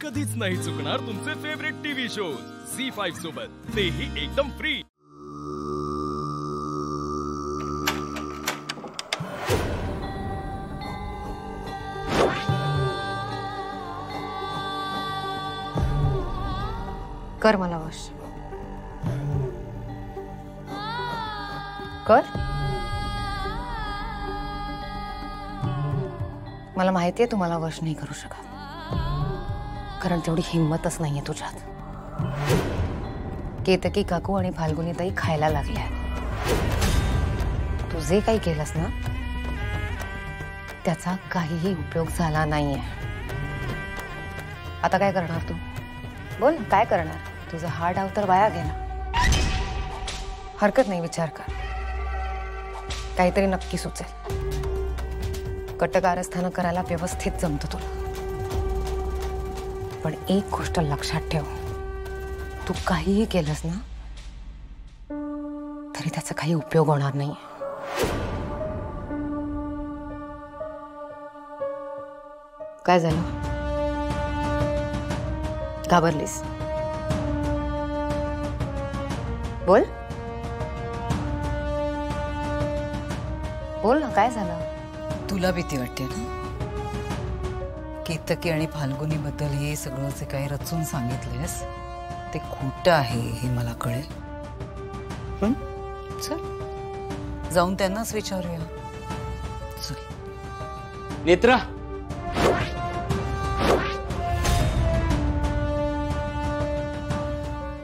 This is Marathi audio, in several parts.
कधीच नाही चुकणार तुमचे फेवरेट टीव्ही शोज झी5 सोबत, तेही एकदम फ्री। कर मला वश कर। मला माहिती आहे तुम्हाला वश नाही करू शकत, कारण तेवढी हिम्मतच नाहीये तुझ्यात। केतकी काकू आणि फाल्गुनी ताई खायला लागल्या। तू जे काही केलंस ना त्याचा काहीही उपयोग झाला नाहीये। आता काय करणार तू? बोल काय करणार? तुझा हा डाव तर वाया गेला। हरकत नाही, विचार कर, काहीतरी नक्की सुचेल। कटकारस्थान करायला व्यवस्थित जमतं तुला, पण एक गोष्ट लक्षात ठेव, तू काहीही केलंस ना तरी त्याचा काही उपयोग होणार नाही। काय झालं? घाबरलीस? बोल बोल ना, काय झालं? तुला भीती वाटते ना? केतकी आणि फाल्गुनी बद्दल हे सगळं जे काही रचून सांगितलेस ते खोटं आहे हे मला कळेल। चल जाऊन त्यांनाच विचारूया। चल नेत्रा,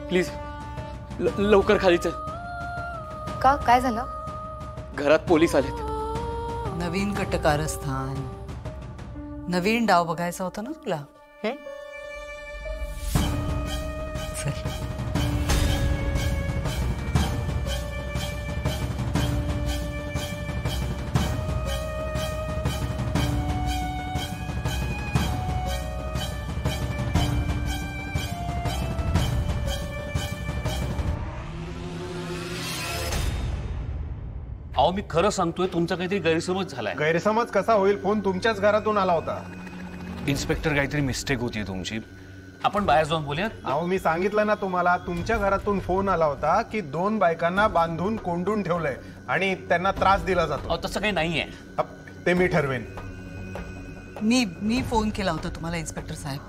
प्लीज लवकर खाली चल। का? काय झालं? घरात पोलीस आलेत। नवीन कटकारस्थान, नवीन डाव बघायचा होता ना तुला? चल अहो मी खरं सांगतोय, तुमचा काहीतरी गैरसमज झालाय। गैरसमज कसा होईल? फोन तुमच्याच घरातून आला होता। इन्स्पेक्टर, काहीतरी मिस्टेक होती तुमची, आपण बाहेर जाऊन बोलूयात। अहो मी सांगितलं ना तुम्हाला, तुमच्या घरातून फोन आला होता की 2 बायकांना बांधून कोंडून ठेवलंय आणि त्यांना त्रास दिला जातो। अहो तसं काही नाहीये, ते मी ठरवेन। मी फोन केला होता तुम्हाला इन्स्पेक्टर साहेब।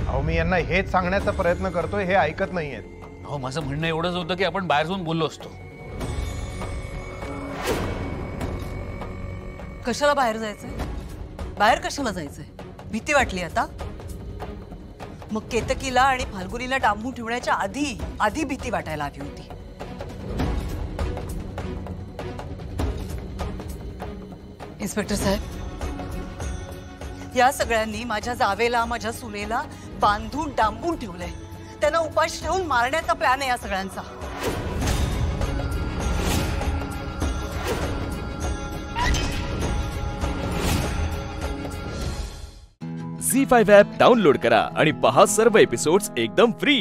अहो मी यांना हेच सांगण्याचा प्रयत्न करतोय, हे ऐकत नाहीयेत। अहो माझं म्हणणं एवढंच होतं की आपण बाहेर जाऊन बोललो असतो। कशाला बाहेर जायचंय? बाहेर कशाला जायचंय? भीती वाटली आता? मग केतकीला आणि फाल्गुनीला डांबून ठेवण्याच्या आधी भीती वाटायला हवी होती। इन्स्पेक्टर साहेब, या सगळ्यांनी माझ्या जावेला, माझ्या सुनेला बांधून डांबून ठेवलंय। त्यांना उपाशी ठेवून मारण्याचा प्लॅन आहे या सगळ्यांचा। झी5 ॲप डाउनलोड करा आणि पहा सर्व एपिसोड्स एकदम फ्री।